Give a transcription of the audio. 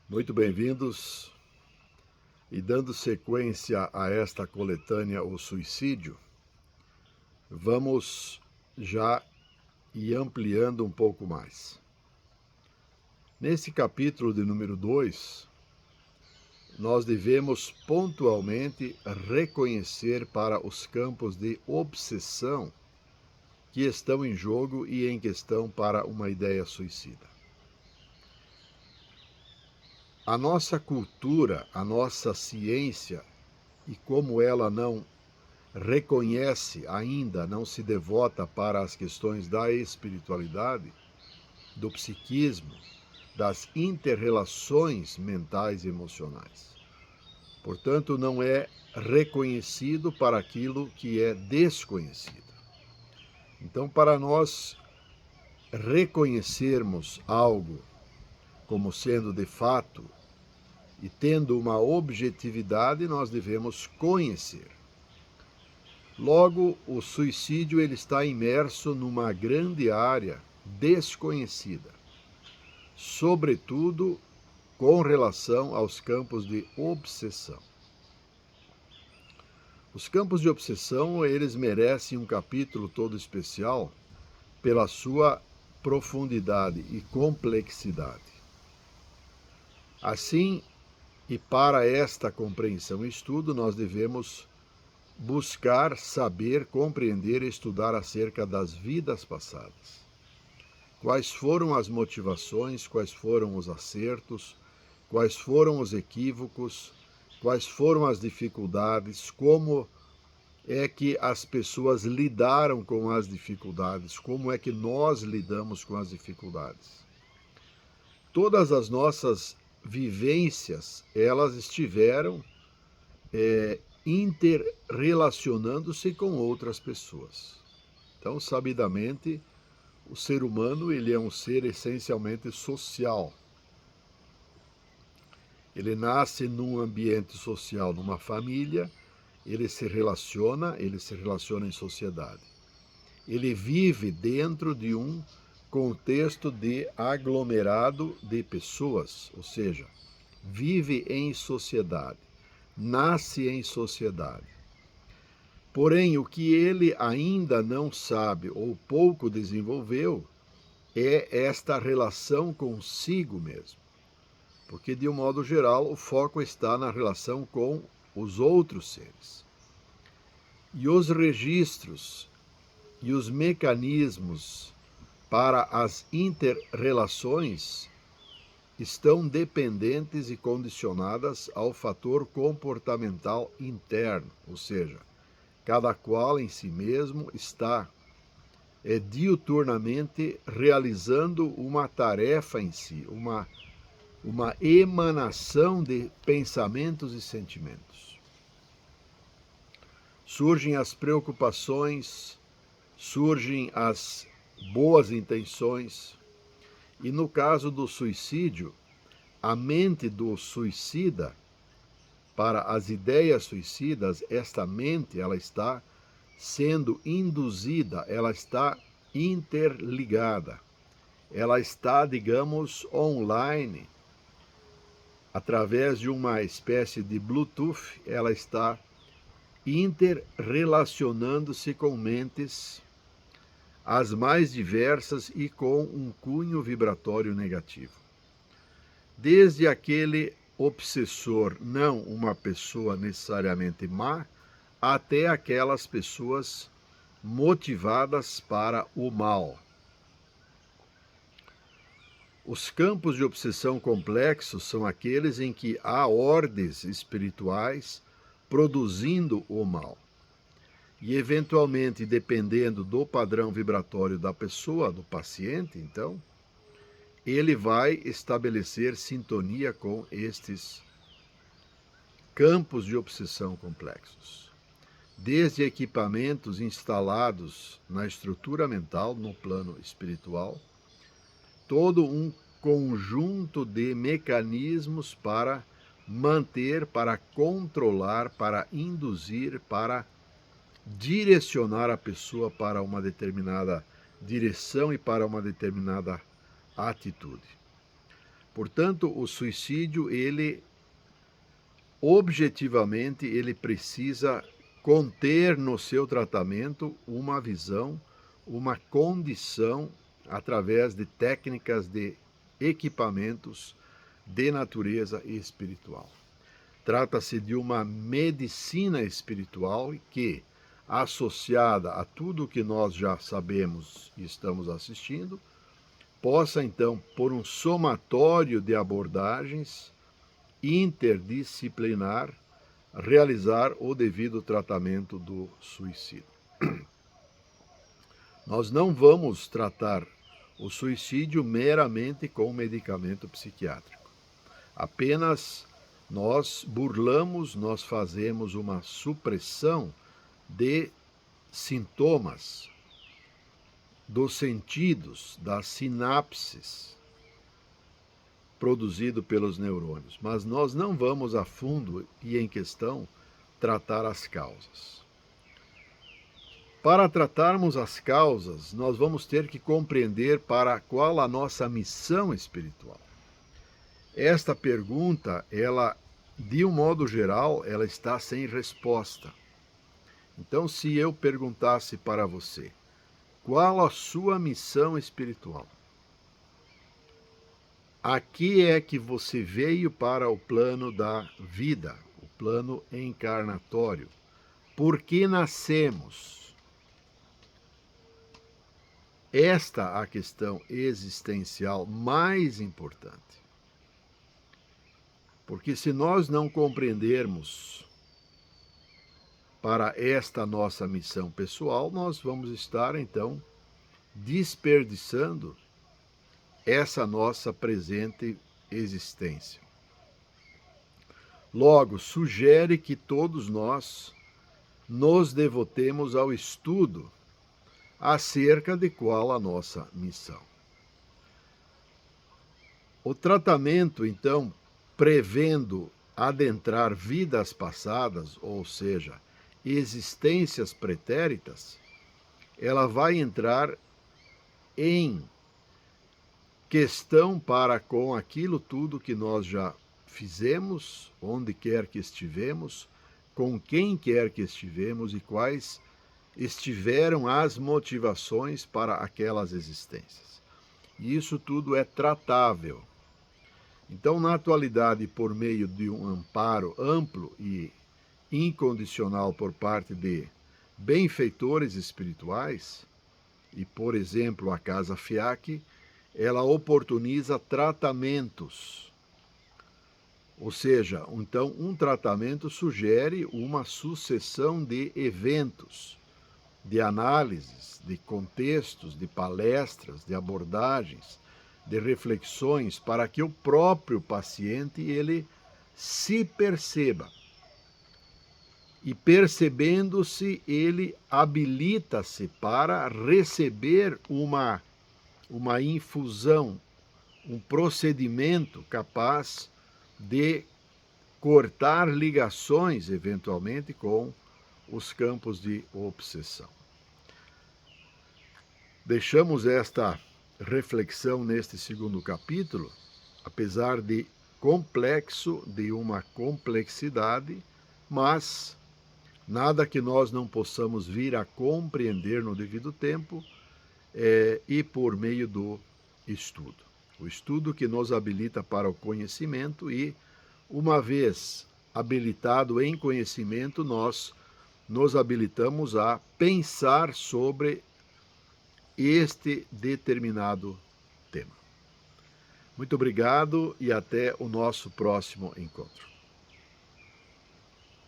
Muito bem-vindos e dando sequência a esta coletânea O Suicídio, vamos já ir ampliando um pouco mais. Nesse capítulo de número 2, nós devemos pontualmente reconhecer para os campos de obsessão que estão em jogo e em questão para uma ideia suicida. A nossa cultura, a nossa ciência, e como ela não reconhece ainda, não se devota para as questões da espiritualidade, do psiquismo, das inter-relações mentais e emocionais. Portanto, não é reconhecido para aquilo que é desconhecido. Então, para nós reconhecermos algo como sendo de fato e tendo uma objetividade, nós devemos conhecer. Logo, o suicídio ele está imerso numa grande área desconhecida, sobretudo com relação aos campos de obsessão. Os campos de obsessão, eles merecem um capítulo todo especial pela sua profundidade e complexidade. Assim, e para esta compreensão e estudo, nós devemos buscar, saber, compreender e estudar acerca das vidas passadas. Quais foram as motivações, quais foram os acertos, quais foram os equívocos, quais foram as dificuldades, como é que as pessoas lidaram com as dificuldades, como é que nós lidamos com as dificuldades. Todas as nossas vivências, elas estiveram interrelacionando-se com outras pessoas. Então, sabidamente, o ser humano ele é um ser essencialmente social. Ele nasce num ambiente social, numa família, ele se relaciona em sociedade. Ele vive dentro de um contexto de aglomerado de pessoas, ou seja, vive em sociedade, nasce em sociedade. Porém, o que ele ainda não sabe ou pouco desenvolveu é esta relação consigo mesmo. Porque, de um modo geral, o foco está na relação com os outros seres. E os registros e os mecanismos para as inter-relações estão dependentes e condicionadas ao fator comportamental interno, ou seja, cada qual em si mesmo está diuturnamente realizando uma tarefa em si, uma emanação de pensamentos e sentimentos. Surgem as preocupações, surgem as boas intenções, e no caso do suicídio, a mente do suicida, para as ideias suicidas, esta mente ela está sendo induzida, ela está interligada, ela está, digamos, online, através de uma espécie de Bluetooth, ela está interrelacionando-se com mentes as mais diversas e com um cunho vibratório negativo. Desde aquele obsessor, não uma pessoa necessariamente má, até aquelas pessoas motivadas para o mal. Os campos de obsessão complexos são aqueles em que há ordens espirituais produzindo o mal. E, eventualmente, dependendo do padrão vibratório da pessoa, do paciente, então, ele vai estabelecer sintonia com estes campos de obsessão complexos. Desde equipamentos instalados na estrutura mental, no plano espiritual, todo um conjunto de mecanismos para manter, para controlar, para induzir, para direcionar a pessoa para uma determinada direção e para uma determinada atitude. Portanto, o suicídio, objetivamente, ele precisa conter no seu tratamento uma visão, uma condição, através de técnicas de equipamentos de natureza espiritual. Trata-se de uma medicina espiritual que, associada a tudo o que nós já sabemos e estamos assistindo, possa então, por um somatório de abordagens interdisciplinar, realizar o devido tratamento do suicídio. Nós não vamos tratar o suicídio meramente com medicamento psiquiátrico. Apenas nós burlamos, nós fazemos uma supressão de sintomas, dos sentidos, das sinapses produzido pelos neurônios, mas nós não vamos a fundo e em questão tratar as causas. Para tratarmos as causas, nós vamos ter que compreender para qual a nossa missão espiritual. Esta pergunta, de um modo geral, ela está sem resposta. Então, se eu perguntasse para você, qual a sua missão espiritual? Aqui é que você veio para o plano da vida, o plano encarnatório. Por que nascemos? Esta a questão existencial mais importante. Porque se nós não compreendermos para esta nossa missão pessoal, nós vamos estar, então, desperdiçando essa nossa presente existência. Logo, sugere que todos nós nos devotemos ao estudo acerca de qual a nossa missão. O tratamento, então, prevendo adentrar vidas passadas, ou seja, existências pretéritas, ela vai entrar em questão para com aquilo tudo que nós já fizemos, onde quer que estivemos, com quem quer que estivemos e quais estiveram as motivações para aquelas existências. E isso tudo é tratável. Então, na atualidade, por meio de um amparo amplo e incondicional por parte de benfeitores espirituais, e, por exemplo, a Casa FIAC, ela oportuniza tratamentos. Ou seja, então, um tratamento sugere uma sucessão de eventos, de análises, de contextos, de palestras, de abordagens, de reflexões, para que o próprio paciente ele se perceba. E percebendo-se, ele habilita-se para receber uma infusão, um procedimento capaz de cortar ligações, eventualmente, com os campos de obsessão. Deixamos esta reflexão neste segundo capítulo, apesar de complexo, de uma complexidade, mas nada que nós não possamos vir a compreender no devido tempo e por meio do estudo. O estudo que nos habilita para o conhecimento e, uma vez habilitado em conhecimento, nós nos habilitamos a pensar sobre este determinado tema. Muito obrigado e até o nosso próximo encontro.